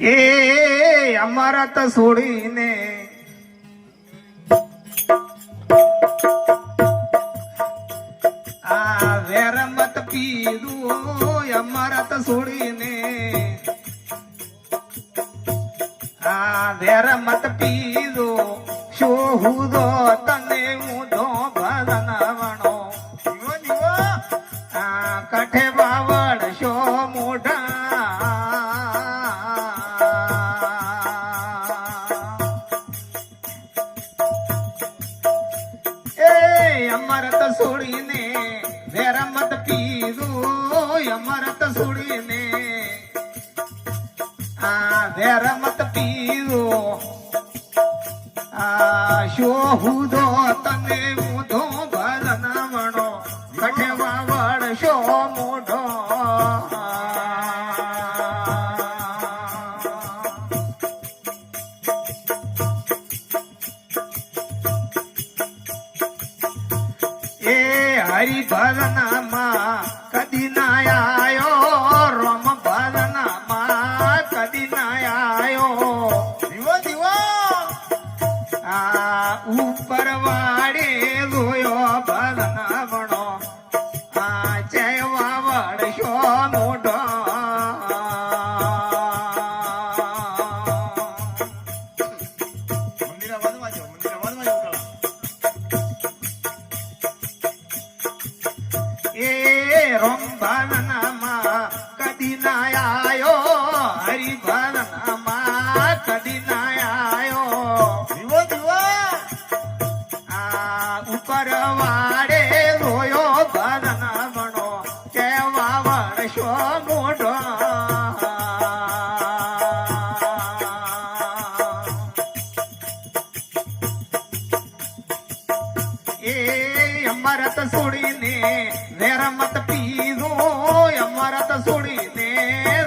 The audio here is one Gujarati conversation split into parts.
એ અમારા તો છોડીને આ વેર મત પીધું અમારા તો છોડીને આ વેર મત પીધું શું હુદો તને ઊંધો ભરનાવણો આ કઠે બાવળ શો મોઢા અમરત છોડીને વેરમત પીધું અમરત છોડીને આ વેરમત પીધું આ શો હુદો તને ઊંધો ભરનાવણો કઠે વાવડ શો મોઢો હરી ભરનામાં કદી ના આયો રોમ ભરનામાં કદી ના આયો દીવો દીવો આ ઉપર વાડે રોયો ભરનાવણો આ જય વાવડ શો મોઢો રંભાનામાં કદી ના આયો હરિભાનામાં કદી ના આયો દીવો દીવો આ ઉપર વાડે રોયો ભરનાવણો કેવા વર્ષો મોઢો એ અમરત છોડીને વેરમત પીધું અમરત છોડીને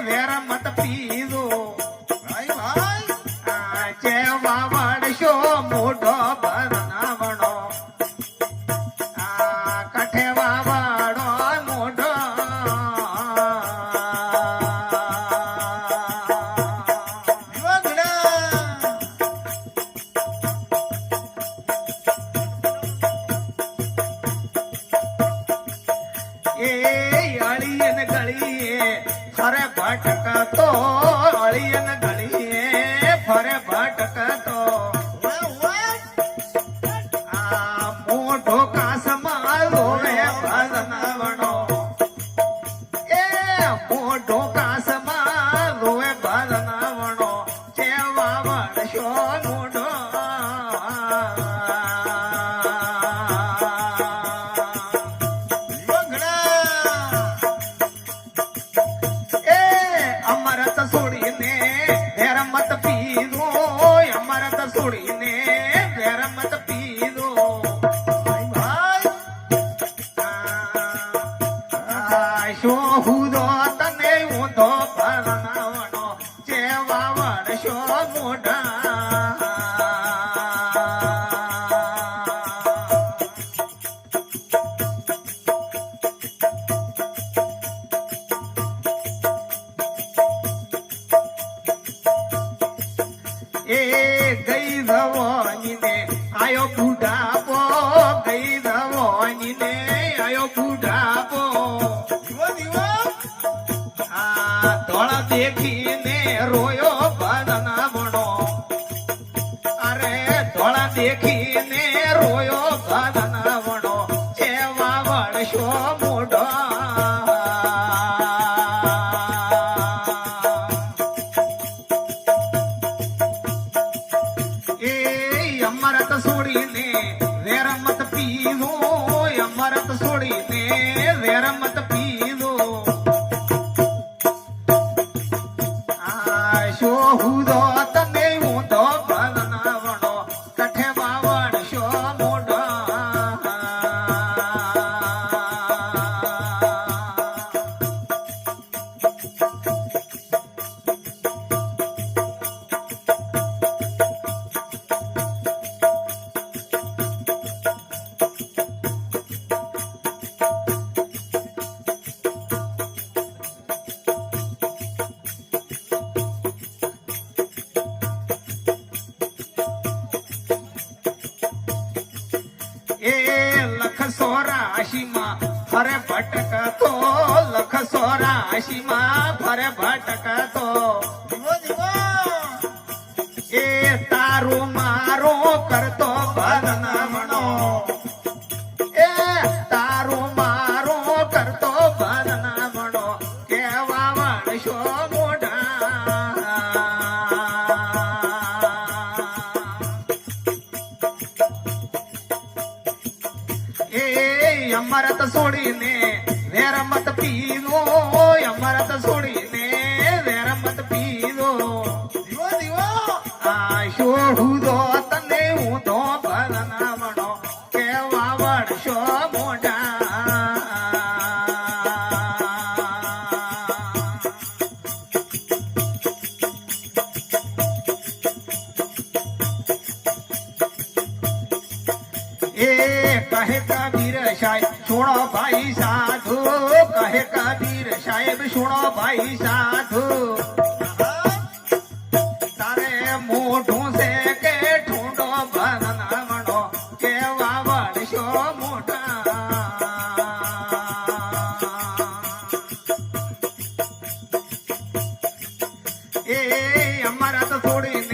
વેરમત પીધું આ જેવા વડશો મોઢો ભરનાવણો આ કઠે વાવડો મોઢો એ અળિયન ગળીએ ફરે ભટકતો અળિયન ગળીએ ફરે ભટકતો આ મોઢો કાસમાં રોવે ભરનાવણો એ મોઢો કાસમાં રોવે ભરનાવણો જેવા વર્ષો મોઢો અમરત છોડીને વેરમત પીધું અમરત છોડીને વેરમત પીધું શો હુદો તને ઊંધો ભરનાવણો જેવા વર્ષો મોઢા એ ગઈ ધવનીને આયો બુઢાપો ગઈ ધવનીને આયો બુઢાપો આ ધોળા દેખીને રોયો ભરનાવણો અરે ધોળા દેખીને રોયો ભરનાવણો જેવા વર્ષો મોઢો અમરત છોડીને વેરમત પીધું અમરત છોડીને વેરમત પીધું આ શો હુદો તને ઊંધો ભરનાવણો કઠે બાવળ શો મોઢો ફરે ભટકતો લખ 84 માં ફરે ભટકતો એ તારું મારું કરતો ભરનામણો એ તારું મારું કરતો ભરનામણો કેવા વણશો મોઢા એ અમરત છોડીને વેરમત પીવો અમરત છોડીને વેરમત પીવો આશો હુદો તને ઊંધો ભરનામણો કેવા વણશો મોઢા એ કહે કબીર સાહેબ સુણો ભાઈ સાધુ કહે કબીર સાહેબ સુણો ભાઈ સાધુ તારે મોઢું છે કે ઠૂંડો ભરનામણો કેવા વણશો મોઢા એ અમારા તો થોડી